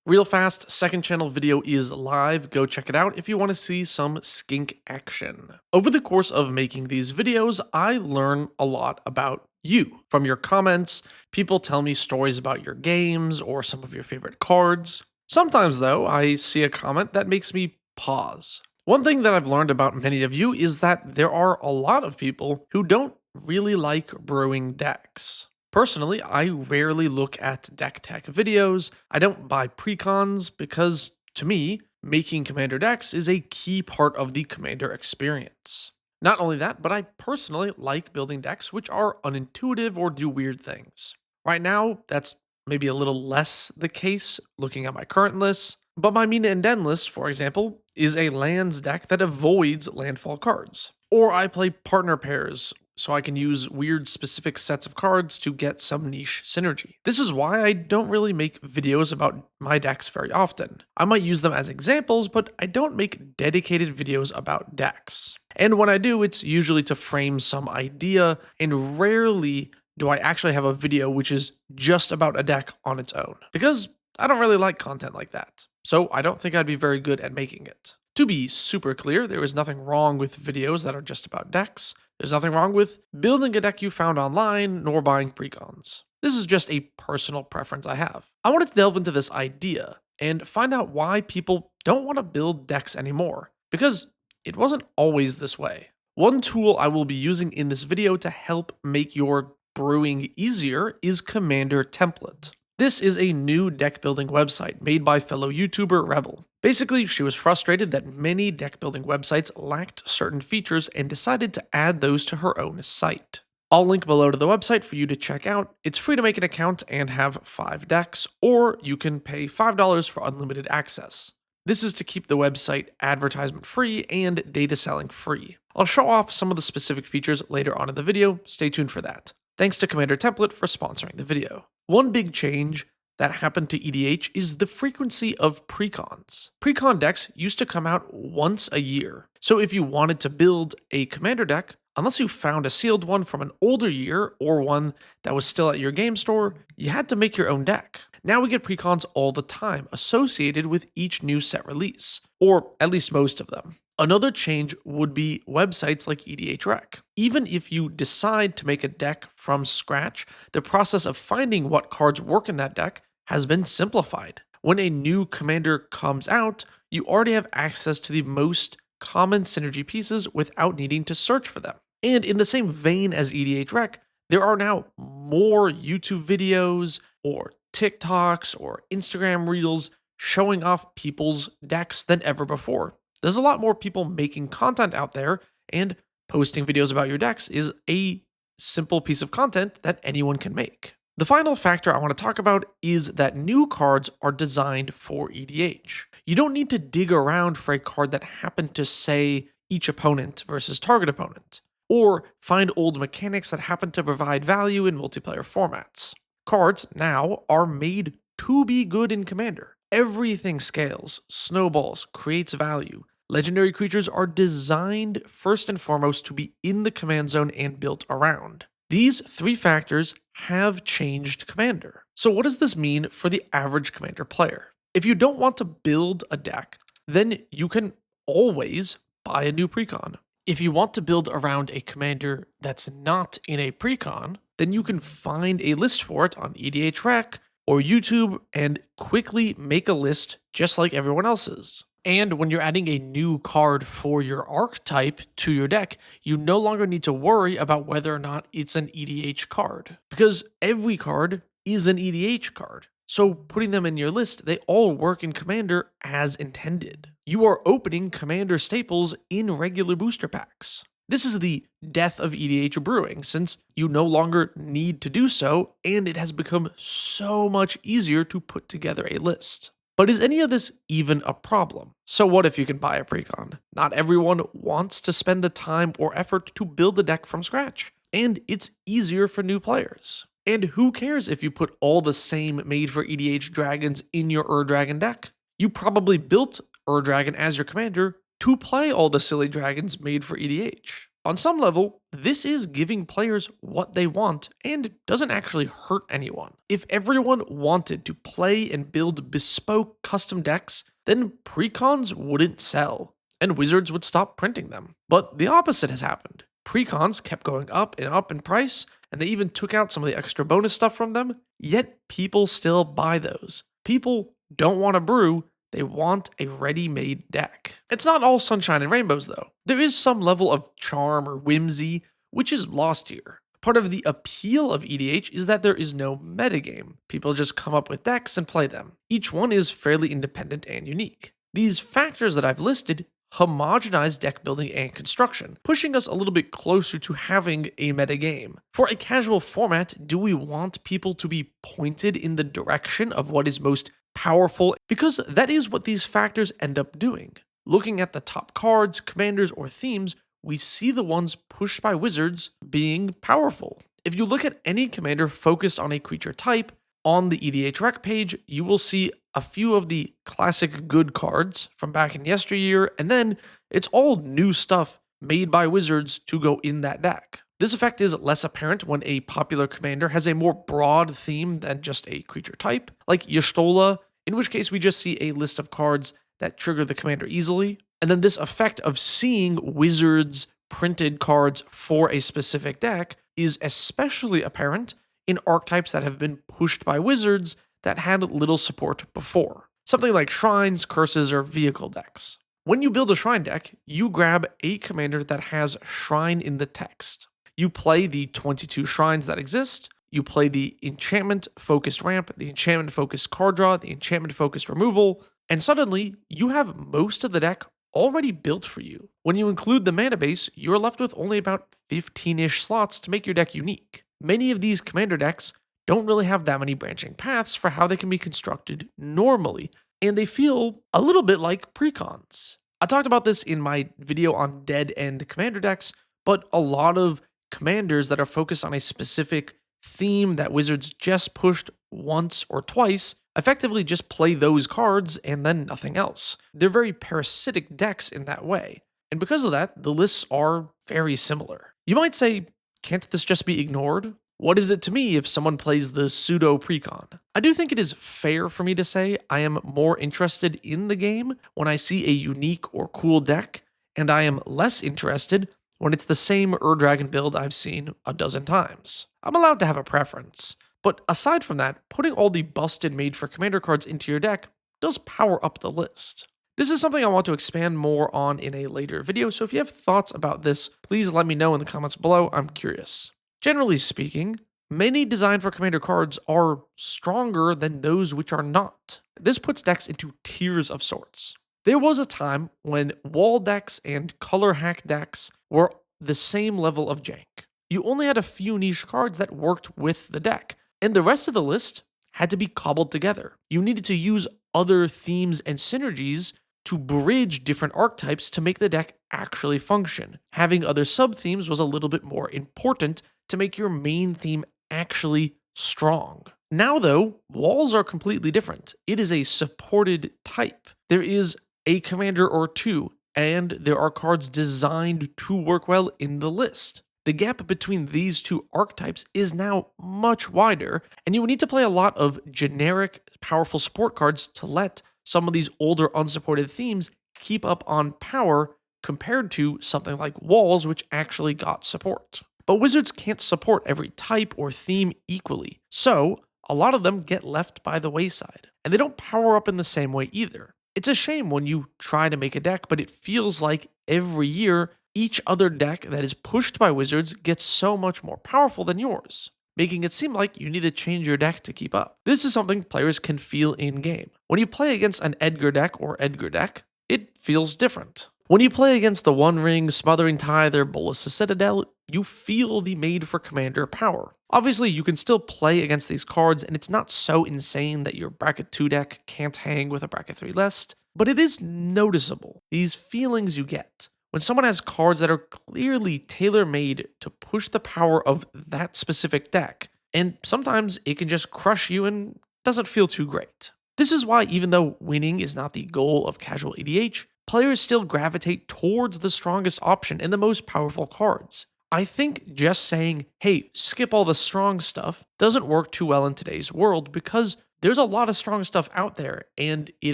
Real fast, second channel video is live. Go check it out if you want to see some skink action. Over the course of making these videos, I learn a lot about you. From your comments, people tell me stories about your games or some of your favorite cards. Sometimes, though, I see a comment that makes me pause. One thing that I've learned about many of you is that there are a lot of people who don't really like brewing decks. Personally, I rarely look at deck tech videos. I don't buy precons because, to me, making commander decks is a key part of the commander experience. Not only that, but I personally like building decks which are unintuitive or do weird things. Right now, that's maybe a little less the case looking at my current lists, but my Mina and Den list, for example, is a lands deck that avoids landfall cards. Or I play partner pairs, so I can use weird specific sets of cards to get some niche synergy. This is why I don't really make videos about my decks very often. I might use them as examples, but I don't make dedicated videos about decks. And when I do, it's usually to frame some idea, and rarely do I actually have a video which is just about a deck on its own, because I don't really like content like that. So I don't think I'd be very good at making it. To be super clear, there is nothing wrong with videos that are just about decks. There's nothing wrong with building a deck you found online, nor buying precons. This is just a personal preference I have. I wanted to delve into this idea and find out why people don't want to build decks anymore, because it wasn't always this way. One tool I will be using in this video to help make your brewing easier is Commander Template. This is a new deck building website made by fellow YouTuber Rebel. Basically, she was frustrated that many deck building websites lacked certain features and decided to add those to her own site. I'll link below to the website for you to check out. It's free to make an account and have 5 decks, or you can pay $5 for unlimited access. This is to keep the website advertisement free and data selling free. I'll show off some of the specific features later on in the video. Stay tuned for that. Thanks to Commander Template for sponsoring the video. One big change that happened to EDH is the frequency of precons. Precon decks used to come out once a year. So if you wanted to build a commander deck, unless you found a sealed one from an older year or one that was still at your game store, you had to make your own deck. Now we get precons all the time associated with each new set release, or at least most of them. Another change would be websites like EDH Rec. Even if you decide to make a deck from scratch, the process of finding what cards work in that deck has been simplified. When a new commander comes out, you already have access to the most common synergy pieces without needing to search for them. And in the same vein as EDH Rec, there are now more YouTube videos or TikToks or Instagram Reels showing off people's decks than ever before. There's a lot more people making content out there, and posting videos about your decks is a simple piece of content that anyone can make. The final factor I want to talk about is that new cards are designed for EDH. You don't need to dig around for a card that happened to say each opponent versus target opponent, or find old mechanics that happen to provide value in multiplayer formats. Cards now are made to be good in Commander. Everything scales, snowballs, creates value. Legendary creatures are designed first and foremost to be in the command zone and built around. These 3 factors have changed Commander. So what does this mean for the average Commander player? If you don't want to build a deck, then you can always buy a new precon. If you want to build around a commander that's not in a precon, then you can find a list for it on EDH Rec or YouTube and quickly make a list just like everyone else's. And when you're adding a new card for your archetype to your deck, you no longer need to worry about whether or not it's an EDH card, because every card is an EDH card. So putting them in your list, they all work in Commander as intended. You are opening Commander staples in regular booster packs. This is the death of EDH Brewing, since you no longer need to do so, and it has become so much easier to put together a list. But is any of this even a problem? So what if you can buy a precon? Not everyone wants to spend the time or effort to build a deck from scratch, and it's easier for new players. And who cares if you put all the same made for EDH dragons in your Dragon deck? You probably built Dragon as your commander to play all the silly dragons made for EDH. On some level, this is giving players what they want and doesn't actually hurt anyone. If everyone wanted to play and build bespoke custom decks, then precons wouldn't sell, and Wizards would stop printing them. But the opposite has happened. Precons kept going up in price, and they even took out some of the extra bonus stuff from them, yet people still buy those. People don't want to brew, they want a ready-made deck. It's not all sunshine and rainbows though. There is some level of charm or whimsy, which is lost here. Part of the appeal of EDH is that there is no metagame. People just come up with decks and play them. Each one is fairly independent and unique. These factors that I've listed homogenize deck building and construction, pushing us a little bit closer to having a metagame. For a casual format, do we want people to be pointed in the direction of what is most powerful? Because that is what these factors end up doing. Looking at the top cards, commanders, or themes, we see the ones pushed by Wizards being powerful. If you look at any commander focused on a creature type, on the EDH rec page, you will see a few of the classic good cards from back in yesteryear, and then it's all new stuff made by Wizards to go in that deck. This effect is less apparent when a popular commander has a more broad theme than just a creature type, like Y'shtola, in which case we just see a list of cards that trigger the commander easily, and then this effect of seeing Wizards printed cards for a specific deck is especially apparent in archetypes that have been pushed by Wizards that had little support before. Something like shrines, curses, or vehicle decks. When you build a shrine deck, you grab a commander that has shrine in the text. You play the 22 shrines that exist, you play the enchantment-focused ramp, the enchantment-focused card draw, the enchantment-focused removal, and suddenly you have most of the deck already built for you. When you include the mana base, you're left with only about 15-ish slots to make your deck unique. Many of these commander decks don't really have that many branching paths for how they can be constructed normally, and they feel a little bit like precons. I talked about this in my video on dead end commander decks, but a lot of commanders that are focused on a specific theme that Wizards just pushed once or twice effectively just play those cards and then nothing else. They're very parasitic decks in that way, and because of that, the lists are very similar. You might say, can't this just be ignored? What is it to me if someone plays the pseudo precon? I do think it is fair for me to say I am more interested in the game when I see a unique or cool deck, and I am less interested when it's the same Dragon build I've seen a dozen times. I'm allowed to have a preference, but aside from that, putting all the busted made for commander cards into your deck does power up the list. This is something I want to expand more on in a later video, so if you have thoughts about this, please let me know in the comments below. I'm curious. Generally speaking, many designed for commander cards are stronger than those which are not. This puts decks into tiers of sorts. There was a time when wall decks and color hack decks were the same level of jank. You only had a few niche cards that worked with the deck, and the rest of the list had to be cobbled together. You needed to use other themes and synergies to bridge different archetypes to make the deck actually function. Having other sub-themes was a little bit more important to make your main theme actually strong. Now though, walls are completely different. It is a supported type. There is a commander or two, and there are cards designed to work well in the list. The gap between these two archetypes is now much wider, and you will need to play a lot of generic, powerful support cards to let some of these older unsupported themes keep up on power compared to something like walls, which actually got support. But Wizards can't support every type or theme equally, so a lot of them get left by the wayside, and they don't power up in the same way either. It's a shame when you try to make a deck, but it feels like every year, each other deck that is pushed by Wizards gets so much more powerful than yours, making it seem like you need to change your deck to keep up. This is something players can feel in-game. When you play against an Edgar deck or Edgar deck, it feels different. When you play against the One Ring, Smothering Tithe, or Bolas' Citadel, you feel the made for commander power. Obviously, you can still play against these cards, and it's not so insane that your bracket 2 deck can't hang with a bracket 3 list, but it is noticeable, these feelings you get when someone has cards that are clearly tailor-made to push the power of that specific deck, and sometimes it can just crush you and doesn't feel too great. This is why even though winning is not the goal of casual EDH, players still gravitate towards the strongest option and the most powerful cards. I think just saying, hey, skip all the strong stuff doesn't work too well in today's world because there's a lot of strong stuff out there and it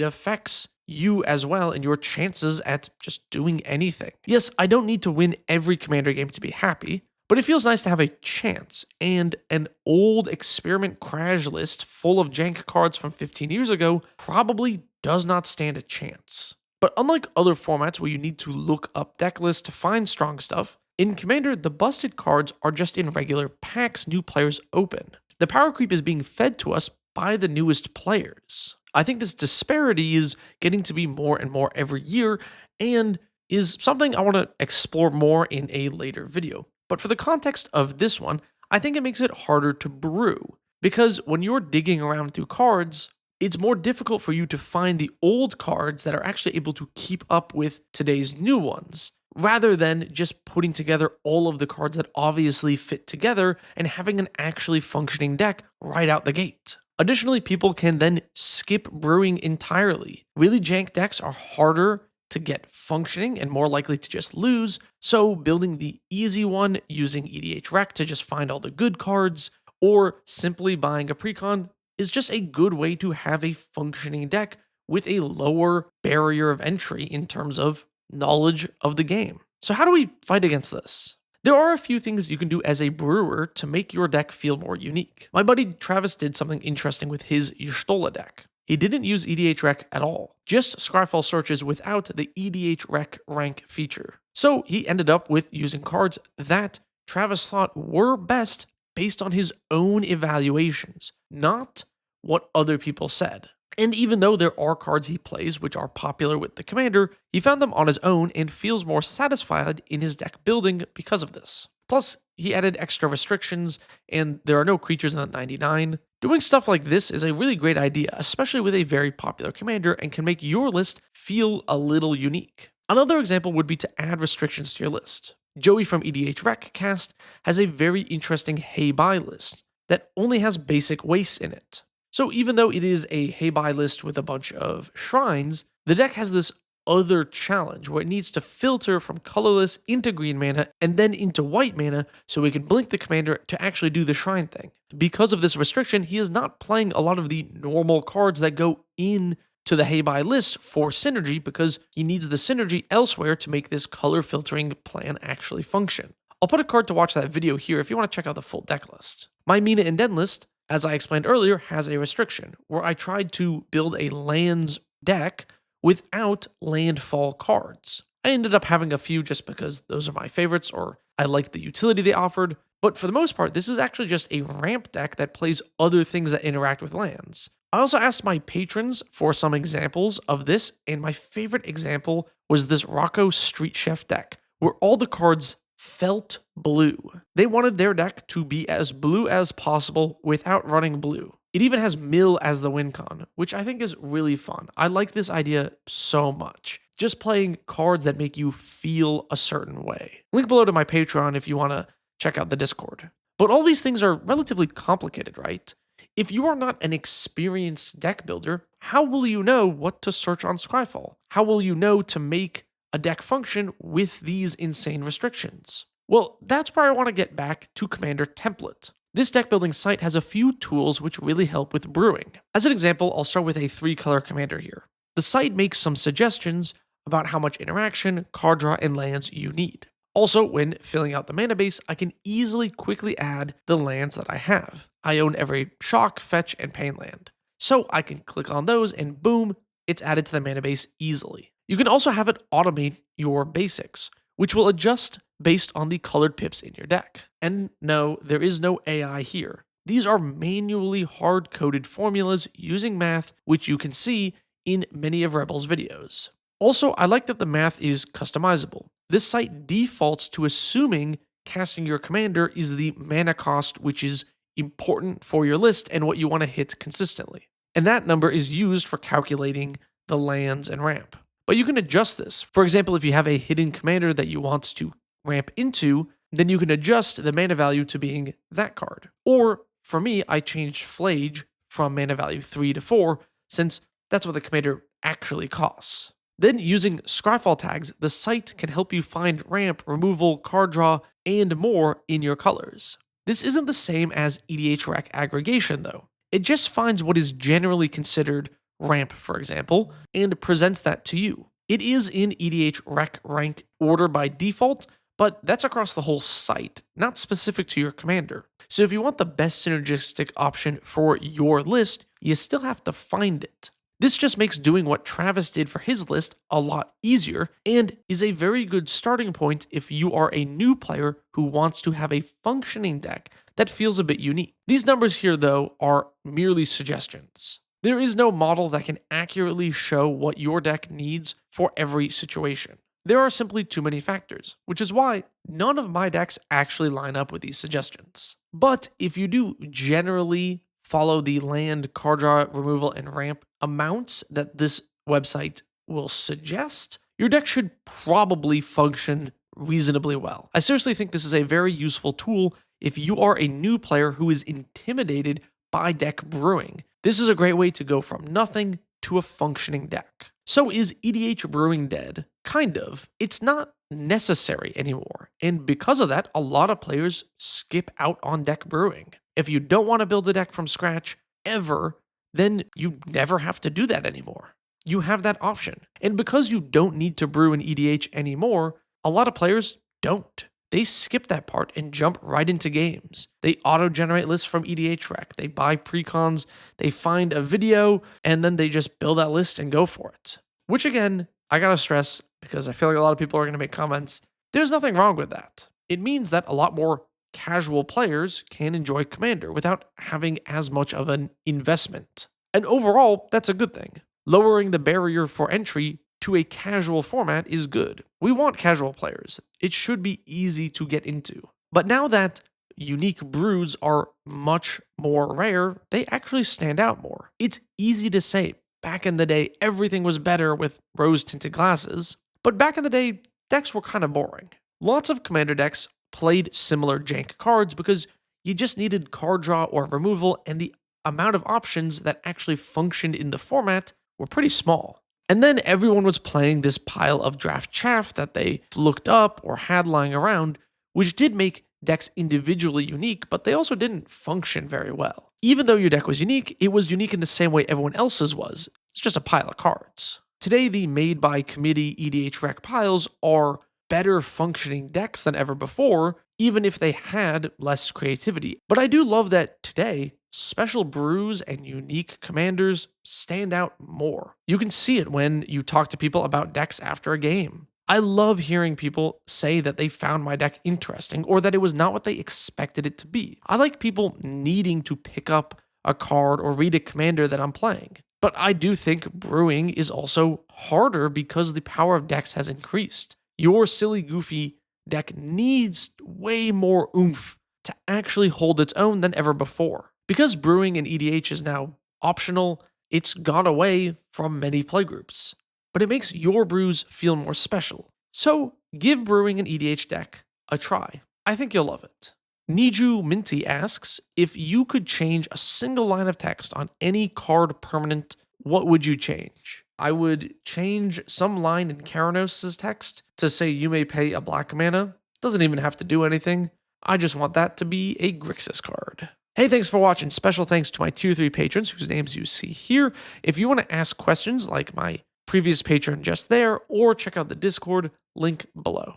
affects you as well and your chances at just doing anything. Yes, I don't need to win every Commander game to be happy, but it feels nice to have a chance, and an old experiment crash list full of jank cards from 15 years ago probably does not stand a chance. But unlike other formats where you need to look up deck lists to find strong stuff, in Commander, the busted cards are just in regular packs new players open. The power creep is being fed to us by the newest players. I think this disparity is getting to be more and more every year and is something I want to explore more in a later video. But for the context of this one, I think it makes it harder to brew because when you're digging around through cards, it's more difficult for you to find the old cards that are actually able to keep up with today's new ones, rather than just putting together all of the cards that obviously fit together and having an actually functioning deck right out the gate. Additionally, people can then skip brewing entirely. Really jank decks are harder to get functioning and more likely to just lose, so building the easy one using EDH Rec to just find all the good cards, or simply buying a precon is just a good way to have a functioning deck with a lower barrier of entry in terms of knowledge of the game. So how do we fight against this? There are a few things you can do as a brewer to make your deck feel more unique. My buddy Travis did something interesting with his Y'shtola deck. He didn't use EDH Rec at all, just Scryfall searches without the EDH Rec rank feature. So he ended up with using cards that Travis thought were best based on his own evaluations, not what other people said. And even though there are cards he plays which are popular with the commander, he found them on his own and feels more satisfied in his deck building because of this. Plus, he added extra restrictions, and there are no creatures in the 99. Doing stuff like this is a really great idea, especially with a very popular commander, and can make your list feel a little unique. Another example would be to add restrictions to your list. Joey from EDH Rec Cast has a very interesting Hey Buy list that only has basic wastes in it. So even though it is a Hey Buy list with a bunch of shrines, the deck has this other challenge where it needs to filter from colorless into green mana and then into white mana so we can blink the commander to actually do the shrine thing. Because of this restriction, he is not playing a lot of the normal cards that go in to the Hey Buy list for synergy because he needs the synergy elsewhere to make this color filtering plan actually function. I'll put a card to watch that video here if you want to check out the full deck list. My Mina and Den list, as I explained earlier, has a restriction where I tried to build a lands deck without landfall cards. I ended up having a few just because those are my favorites or I liked the utility they offered, but for the most part, this is actually just a ramp deck that plays other things that interact with lands. I also asked my patrons for some examples of this, and my favorite example was this Rocco Street Chef deck, where all the cards felt blue. They wanted their deck to be as blue as possible without running blue. It even has Mill as the win con, which I think is really fun. I like this idea so much. Just playing cards that make you feel a certain way. Link below to my Patreon if you want to check out the Discord. But all these things are relatively complicated, right? If you are not an experienced deck builder, how will you know what to search on Scryfall? How will you know to make a deck function with these insane restrictions? Well, that's where I want to get back to Commander Template. This deck building site has a few tools which really help with brewing. As an example, I'll start with a 3-color commander here. The site makes some suggestions about how much interaction, card draw, and lands you need. Also, when filling out the mana base, I can easily quickly add the lands that I have. I own every shock, fetch, and pain land. So I can click on those and boom, it's added to the mana base easily. You can also have it automate your basics, which will adjust based on the colored pips in your deck. And no, there is no AI here. These are manually hard-coded formulas using math, which you can see in many of Rebel's videos. Also, I like that the math is customizable. This site defaults to assuming casting your commander is the mana cost, which is important for your list and what you want to hit consistently. And that number is used for calculating the lands and ramp. But you can adjust this. For example, if you have a hidden commander that you want to ramp into, then you can adjust the mana value to being that card. Or, for me, I changed Flage from mana value 3 to 4, since that's what the commander actually costs. Then using Scryfall tags, the site can help you find ramp, removal, card draw, and more in your colors. This isn't the same as EDH Rec aggregation though. It just finds what is generally considered ramp, for example, and presents that to you. It is in EDH Rec rank order by default, but that's across the whole site, not specific to your commander. So if you want the best synergistic option for your list, you still have to find it. This just makes doing what Travis did for his list a lot easier and is a very good starting point if you are a new player who wants to have a functioning deck that feels a bit unique. These numbers here, though, are merely suggestions. There is no model that can accurately show what your deck needs for every situation. There are simply too many factors, which is why none of my decks actually line up with these suggestions. But if you do generally follow the land, card draw, removal, and ramp amounts that this website will suggest, your deck should probably function reasonably well. I seriously think this is a very useful tool if you are a new player who is intimidated by deck brewing. This is a great way to go from nothing to a functioning deck. So is EDH Brewing dead? Kind of. It's not necessary anymore. And because of that, a lot of players skip out on deck brewing. If you don't want to build a deck from scratch ever, then you never have to do that anymore. You have that option. And because you don't need to brew in EDH anymore, a lot of players don't. They skip that part and jump right into games. They auto-generate lists from EDH Rec. They buy precons, they find a video, and then they just build that list and go for it. Which again, I gotta stress, because I feel like a lot of people are gonna make comments, there's nothing wrong with that. It means that a lot more casual players can enjoy Commander without having as much of an investment. And overall, that's a good thing. Lowering the barrier for entry to a casual format is good. We want casual players. It should be easy to get into. But now that unique brews are much more rare, they actually stand out more. It's easy to say, back in the day, everything was better with rose-tinted glasses, but back in the day, decks were kind of boring. Lots of Commander decks played similar jank cards because you just needed card draw or removal, and the amount of options that actually functioned in the format were pretty small. And then everyone was playing this pile of draft chaff that they looked up or had lying around, which did make decks individually unique, but they also didn't function very well. Even though your deck was unique, it was unique in the same way everyone else's was. It's just a pile of cards. Today, the made by committee EDH Rec piles are better functioning decks than ever before, even if they had less creativity. But I do love that today, special brews and unique commanders stand out more. You can see it when you talk to people about decks after a game. I love hearing people say that they found my deck interesting or that it was not what they expected it to be. I like people needing to pick up a card or read a commander that I'm playing. But I do think brewing is also harder because the power of decks has increased. Your silly, goofy deck needs way more oomph to actually hold its own than ever before. Because brewing in EDH is now optional, it's gone away from many playgroups. But it makes your brews feel more special. So give brewing an EDH deck a try. I think you'll love it. Niju Minty asks, if you could change a single line of text on any card permanent, what would you change? I would change some line in Karanos' text to say you may pay a black mana. Doesn't even have to do anything. I just want that to be a Grixis card. Hey, thanks for watching. Special thanks to my tier 3 patrons whose names you see here. If you want to ask questions like my previous patron just there, or check out the Discord, link below.